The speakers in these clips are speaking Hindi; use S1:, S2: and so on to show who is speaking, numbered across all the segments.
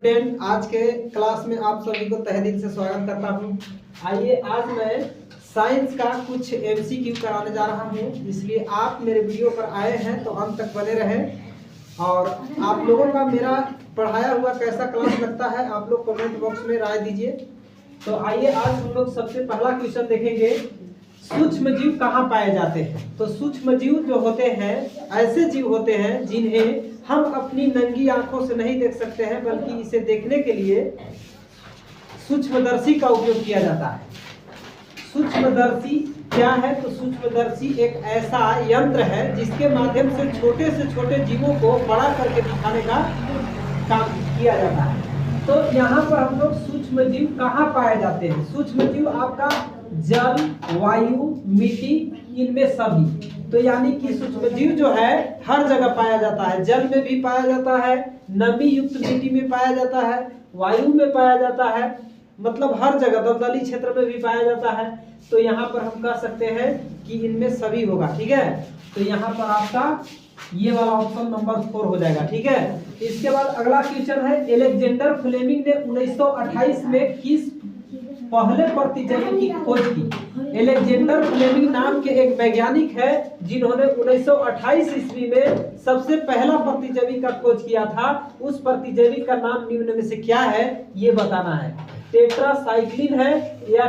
S1: स्टूडेंट, आज के क्लास में आप सभी को तहे दिल से स्वागत करता हूं। आइए, आज मैं साइंस का कुछ एमसीक्यू कराने जा रहा हूं, इसलिए आप मेरे वीडियो पर आए हैं तो अंत तक बने रहें। और आप लोगों का मेरा पढ़ाया हुआ कैसा क्लास लगता है आप लोग कमेंट बॉक्स में राय दीजिए। तो आइए, आज हम लोग सबसे पहला क्वेश्चन देखेंगे, सूक्ष्म जीव कहाँ पाए जाते हैं। तो सूक्ष्म जीव जो होते हैं ऐसे जीव होते हैं जिन्हें हम अपनी नंगी आंखों से नहीं देख सकते हैं, बल्कि इसे देखने के लिए सूक्ष्मदर्शी का उपयोग किया जाता है। सूक्ष्मदर्शी क्या है? तो सूक्ष्मदर्शी एक ऐसा यंत्र है जिसके माध्यम से छोटे जीवों को बड़ा करके दिखाने का काम किया जाता है। तो यहाँ पर हम लोग सूक्ष्म जीव कहाँ पाए जाते हैं? सूक्ष्म जीव आपका जल, वायु, मिट्टी, इनमें सभी। तो यानी कि सूक्ष्म जीव जो है हर जगह पाया जाता है। जल में भी पाया जाता है, नमी युक्त मिट्टी में पाया जाता है, वायु में पाया जाता है, मतलब हर जगह दलदली क्षेत्र में भी पाया जाता है। तो यहाँ पर हम कह सकते हैं कि इनमें सभी होगा। ठीक है, तो यहाँ पर आपका ये वाला ऑप्शन नंबर 4 हो जाएगा। ठीक है, इसके बाद अगला क्वेश्चन है, अलेक्जेंडर फ्लेमिंग ने 1928 में किस पहले प्रतिजैवी की खोज की? अलेक्जेंडर फ्लेमिंग नाम के एक वैज्ञानिक है जिन्होंने 1928 ईस्वी में सबसे पहला प्रतिजैवी का खोज किया था। उस प्रतिजैवी का नाम निम्न में से क्या है ये बताना है। टेट्रासाइक्लिन है, या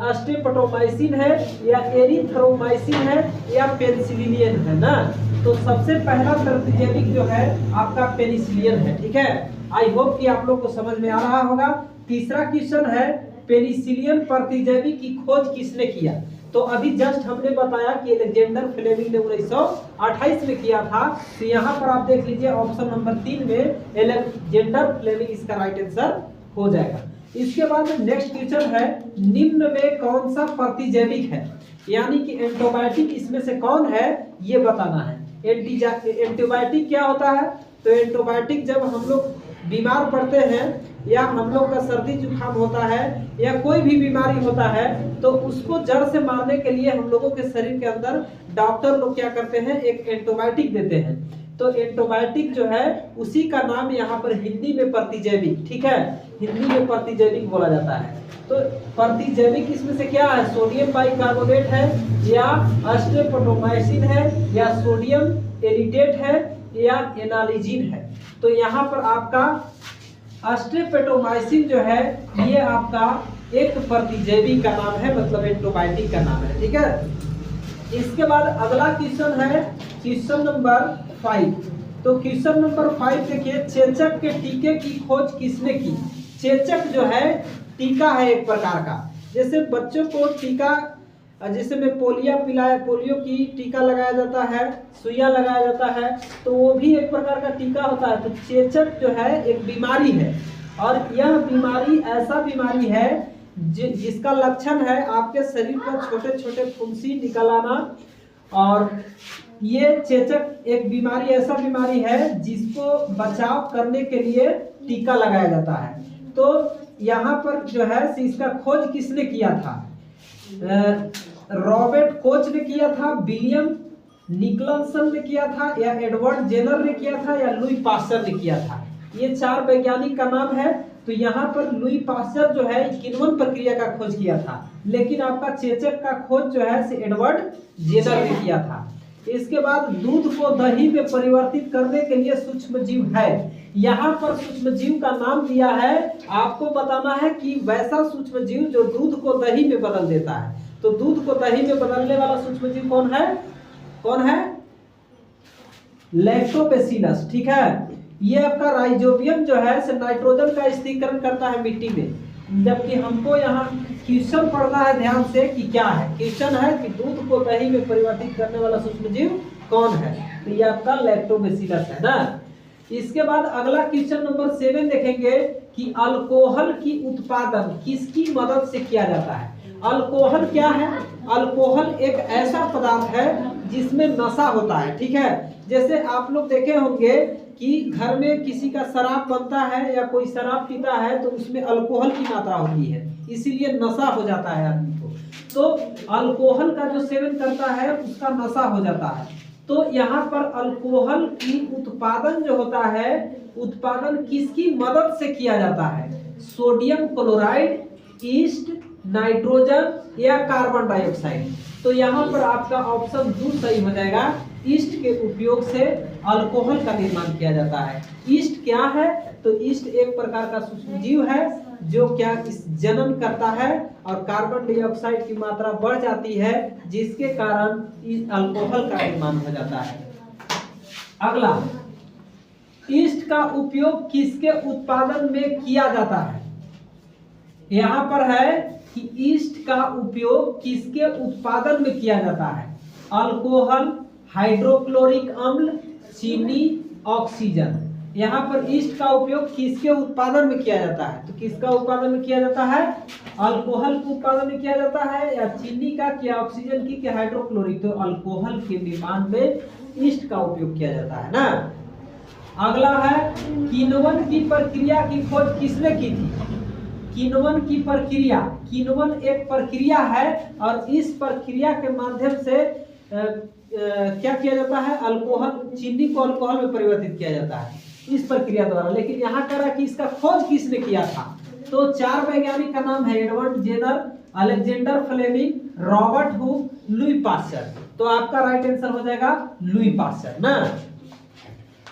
S1: अस्टेपटोमाइसिन है, या एरिथ्रोमाइसिन है, या पेनिसिलिन है ना। तो सबसे पहला प्रतिजैविक जो है आपका पेनिसिलिन है। ठीक है, आई होप कि आप लोग को समझ में आ रहा होगा। तीसरा क्वेश्चन है, पेनिसिलिन प्रतिजैवी की खोज किसने किया? तो अभी जस्ट हमने बताया कि अलेक्जेंडर फ्लेमिंग ने 1928 में किया था। तो यहाँ पर आप देख लीजिए ऑप्शन नंबर 3 में अलेक्जेंडर फ्लेमिंग इसका राइट आंसर हो जाएगा। इसके बाद नेक्स्ट क्वेश्चन है, निम्न में कौन सा प्रतिजैविक है? यानी कि एंटीबायोटिक इसमें से कौन है ये बताना है। एंटीबायोटिक क्या होता है? तो एंटीबायोटिक जब हम लोग बीमार पड़ते हैं या हम लोग का सर्दी जुकाम होता है या कोई भी बीमारी होता है तो उसको जड़ से मारने के लिए हम लोगों के शरीर के अंदर डॉक्टर लोग क्या करते हैं, एक एंटीबायोटिक देते हैं। तो एंटीबायोटिक जो है उसी का नाम यहाँ पर हिंदी में प्रतिजैविक, ठीक है, हिंदी में प्रतिजैविक बोला जाता है। तो प्रतिजैविक इसमें से क्या है? सोडियम बाइकार्बोनेट है, या अस्टेपटोमाइसिन है, या सोडियम एलिटेट है, या एनालिजिन है। तो यहाँ पर आपका अस्टेपेटोमाइसिन जो है ये आपका एक प्रतिजैवी का नाम है, मतलब एंटीबायोटिक का नाम है। ठीक है, इसके बाद अगला क्वेश्चन है क्वेश्चन नंबर 5। तो क्वेश्चन नंबर 5 देखिए, चेचक के टीके की खोज किसने की? चेचक जो है टीका है एक प्रकार का, जैसे बच्चों को टीका, जैसे में पोलियो की टीका लगाया जाता है, सुइया लगाया जाता है, तो वो भी एक प्रकार का टीका होता है। तो चेचक जो है एक बीमारी है, और यह बीमारी ऐसा बीमारी है जिसका लक्षण है आपके शरीर पर छोटे छोटे फुंसी निकल आना। और ये चेचक एक बीमारी ऐसा बीमारी है जिसको बचाव करने के लिए टीका लगाया जाता है। तो यहाँ पर जो है इसका खोज किसने किया था? रॉबर्ट कोच ने किया था, विलियम निकलसन ने किया था, या एडवर्ड जेनर ने किया था, या लुई पास्चर ने किया था। ये 4 वैज्ञानिक का नाम है। तो यहाँ पर लुई पास्चर जो है किण्वन प्रक्रिया का खोज किया था, लेकिन आपका चेचक का खोज जो है एडवर्ड जेनर ने किया था। इसके बाद दूध को दही में परिवर्तित करने के लिए सूक्ष्म जीव है। यहाँ पर सूक्ष्म जीव का नाम दिया है, आपको बताना है कि वैसा सूक्ष्म जीव जो दूध को दही में बदल देता है। तो दूध को दही में बदलने वाला सूक्ष्म जीव कौन है? कौन है? लैक्टोबैसिलस। ठीक है, ये आपका राइजोबियम जो है से नाइट्रोजन का स्थिरीकरण करता है मिट्टी में। जबकि हमको यहाँ क्वेश्चन पढ़ना है ध्यान से कि क्या है। क्वेश्चन है कि दूध को दही में परिवर्तित करने वाला सूक्ष्म जीव कौन है? तो ये आपका लैक्टोबैसिलस है ना। इसके बाद अगला क्वेश्चन नंबर 7 देखेंगे कि अल्कोहल की उत्पादन किसकी मदद से किया जाता है? अल्कोहल क्या है? अल्कोहल एक ऐसा पदार्थ है जिसमें नशा होता है। ठीक है, जैसे आप लोग देखे होंगे कि घर में किसी का शराब बनता है या कोई शराब पीता है तो उसमें अल्कोहल की मात्रा होती है, इसीलिए नशा हो जाता है आदमी को। तो अल्कोहल का जो सेवन करता है उसका नशा हो जाता है। तो यहाँ पर अल्कोहल की उत्पादन जो होता है, उत्पादन किसकी मदद से किया जाता है? सोडियम क्लोराइड, ईस्ट, नाइट्रोजन या कार्बन डाइऑक्साइड। तो यहाँ पर आपका ऑप्शन 2 सही हो जाएगा। ईस्ट के उपयोग से अल्कोहल का निर्माण किया जाता है। ईस्ट क्या है? तो ईस्ट एक प्रकार का सूक्ष्मजीव है जो क्या इस जनन करता है और कार्बन डाइऑक्साइड की मात्रा बढ़ जाती है, जिसके कारण अल्कोहल का निर्माण हो जाता है। अगला, ईस्ट का उपयोग किसके उत्पादन में किया जाता है? यहाँ पर है कि ईस्ट का उपयोग किसके उत्पादन में किया जाता है? अल्कोहल, हाइड्रोक्लोरिक अम्ल, चीनी, ऑक्सीजन। यहाँ पर ईस्ट का उपयोग किसके उत्पादन में किया जाता है? तो किसका उत्पादन में किया जाता है? अल्कोहल के उत्पादन में किया जाता है, या चीनी का, या ऑक्सीजन की, या हाइड्रोक्लोरिक? तो अल्कोहल के निर्माण में ईस्ट का उपयोग किया जाता है ना। अगला है, किण्वन की प्रक्रिया की खोज किसने की थी? किण्वन की प्रक्रिया, किण्वन एक प्रक्रिया है और इस प्रक्रिया के माध्यम से क्या किया जाता है? अल्कोहल, चीनी को अल्कोहल में परिवर्तित किया जाता है इस प्रक्रिया द्वारा। लेकिन यहाँ कह रहा है कि इसका खोज किसने किया था? तो 4 वैज्ञानिक का नाम है: Edward Jenner, Alexander Fleming, Robert Hooke, Louis Pasteur. तो आपका राइट आंसर हो जाएगा लुई पास्चर ना।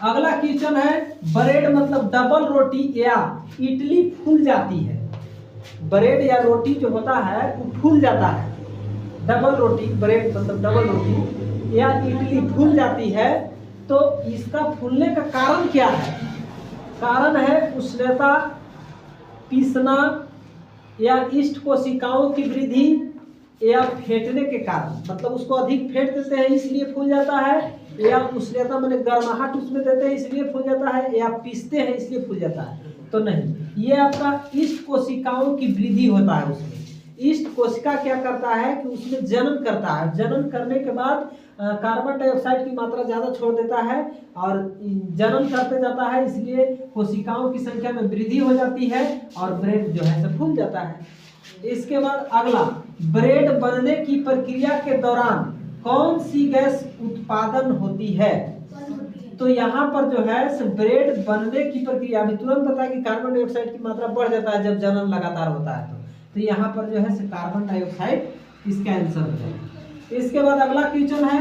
S1: अगला क्वेश्चन है, ब्रेड मतलब डबल रोटी या इडली फूल जाती है। ब्रेड या रोटी जो होता है वो फूल जाता है। डबल रोटी, ब्रेड मतलब डबल रोटी या इडली फूल जाती है, तो इसका फूलने का कारण क्या है? कारण है उष्णता, पीसना, या ईस्ट कोशिकाओं की वृद्धि, या फेंटने के कारण। मतलब उसको अधिक फेंट देते हैं इसलिए फूल जाता है, या उष्णता माने गर्माहट उसमें देते हैं इसलिए फूल जाता है, या पीसते हैं इसलिए फूल जाता है? तो नहीं, ये आपका ईस्ट कोशिकाओं की वृद्धि होता है उसमें। ईस्ट कोशिका क्या करता है कि उसमें जनन करता है। जनन करने के बाद कार्बन डाइऑक्साइड की मात्रा ज्यादा छोड़ देता है और जनन करते जाता है, इसलिए कोशिकाओं की संख्या में वृद्धि हो जाती है और ब्रेड जो है फूल जाता है। इसके बाद अगला, ब्रेड बनने की प्रक्रिया के दौरान कौन सी गैस उत्पादन होती है? तो यहाँ पर जो है ब्रेड बनने की प्रक्रिया, अभी तुरंत बताया कि कार्बन डाइऑक्साइड की मात्रा बढ़ जाता है जब जनन लगातार होता है। तो यहाँ पर जो है कार्बन डाइऑक्साइड इसका आंसर हो जाएगा। इसके बाद अगला क्वेश्चन है,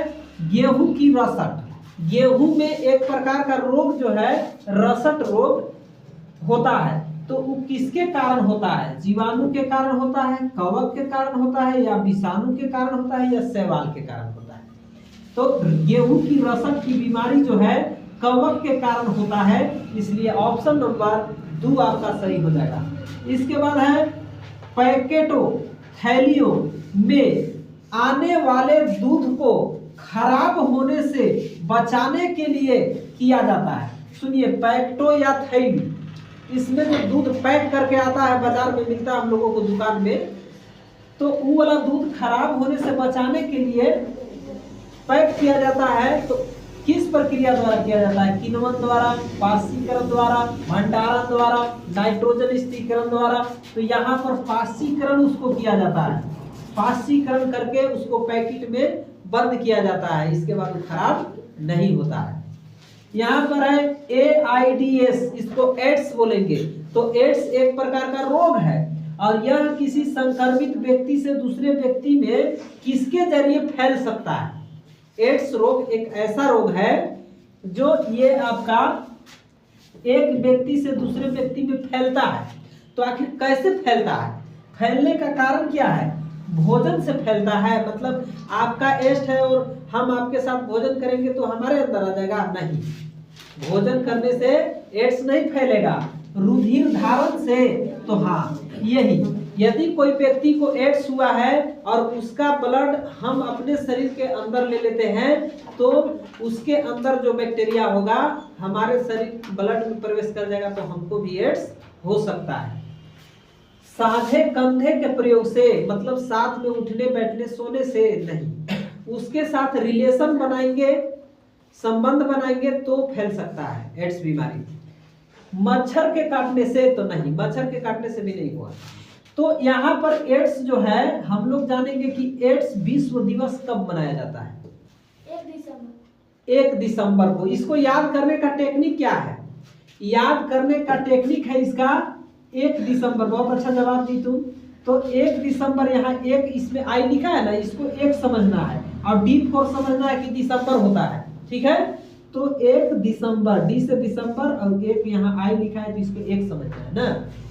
S1: गेहूं की रसट। गेहूं में एक प्रकार का रोग जो है रसट रोग होता है, तो वो किसके कारण होता है? जीवाणु के कारण होता है, कवक के कारण होता है, या विषाणु के कारण होता है, या शैवाल के कारण होता है? तो गेहूं की रसट की बीमारी जो है कवक के कारण होता है, इसलिए ऑप्शन नंबर 2 आपका सही हो जाएगा। इसके बाद है, पैकेटों, थैलियों में आने वाले दूध को खराब होने से बचाने के लिए किया जाता है। सुनिए, पैकेटों या थैली, इसमें जो दूध पैक करके आता है, बाजार में मिलता है हम लोगों को दुकान में, तो वो वाला दूध खराब होने से बचाने के लिए पैक किया जाता है। तो किस प्रक्रिया द्वारा किया जाता है? किण्वन द्वारा, पाशीकरण द्वारा, भंडारण द्वारा, नाइट्रोजन स्थिरीकरण द्वारा। तो यहाँ पर पाशीकरण उसको किया जाता है, पाशीकरण करके उसको पैकेट में बंद किया जाता है, इसके बाद वो खराब नहीं होता है। यहाँ पर है AIDS, इसको एड्स बोलेंगे। तो एड्स एक प्रकार का रोग है और यह किसी संक्रमित व्यक्ति से दूसरे व्यक्ति में किसके जरिए फैल सकता है? एड्स रोग एक ऐसा रोग है जो ये आपका एक व्यक्ति से दूसरे व्यक्ति में फैलता है। तो आखिर कैसे फैलता है? फैलने का कारण क्या है? भोजन से फैलता है। मतलब आपका एड्स है और हम आपके साथ भोजन करेंगे तो हमारे अंदर आ जाएगा? नहीं, भोजन करने से एड्स नहीं फैलेगा, रुधिर धारण से। तो हाँ, यही, यदि कोई व्यक्ति को एड्स हुआ है और उसका ब्लड हम अपने शरीर के अंदर ले लेते हैं, तो उसके अंदर जो बैक्टीरिया होगा हमारे शरीर ब्लड में प्रवेश कर जाएगा, तो हमको भी एड्स हो सकता है। साझे कंधे के प्रयोग से, मतलब साथ में उठने बैठने सोने से नहीं, उसके साथ रिलेशन बनाएंगे, संबंध बनाएंगे तो फैल सकता है एड्स बीमारी। मच्छर के काटने से तो नहीं, मच्छर के काटने से भी नहीं हुआ। तो यहाँ पर एड्स जो है, हम लोग जानेंगे कि एड्स विश्व दिवस कब मनाया जाता है? 1 दिसंबर को। इसको याद करने का टेक्निक क्या है? याद करने का टेक्निक है इसका 1 दिसंबर। बहुत अच्छा जवाब दी तुम। तो 1 दिसंबर, यहाँ एक इसमें आई लिखा है ना, इसको 1 समझना है और D4 समझना है कि दिसंबर होता है। ठीक है, तो 1 दिसंबर, डी से दिसंबर और एक यहाँ आई लिखा है तो इसको 1 समझना है ना।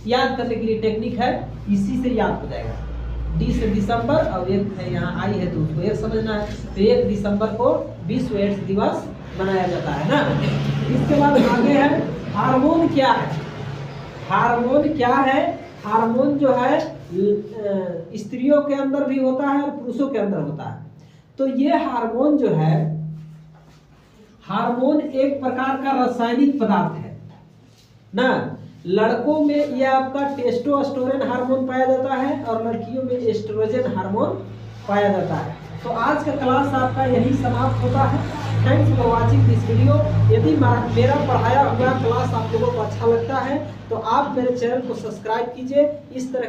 S1: याद करने के लिए टेक्निक है, इसी से याद हो जाएगा। डी से दिसंबर और एक है यहाँ आई है तो उसको 1 समझना है। तो 1 दिसंबर को विश्व एड्स दिवस मनाया जाता है ना। इसके बाद आगे है हार्मोन क्या है? हार्मोन क्या है? हार्मोन जो है स्त्रियों के अंदर भी होता है और पुरुषों के अंदर होता है। तो ये हार्मोन जो है, हार्मोन एक प्रकार का रासायनिक पदार्थ है ना। लड़कों में ये आपका टेस्टोस्टेरोन हार्मोन पाया जाता है और लड़कियों में एस्ट्रोजन हार्मोन पाया जाता है। तो आज का क्लास आपका यही समाप्त होता है। Thanks for watching this video. यदि मेरा पढ़ाया हुआ क्लास आप लोगों को अच्छा लगता है तो आप मेरे चैनल को सब्सक्राइब कीजिए। इस तरह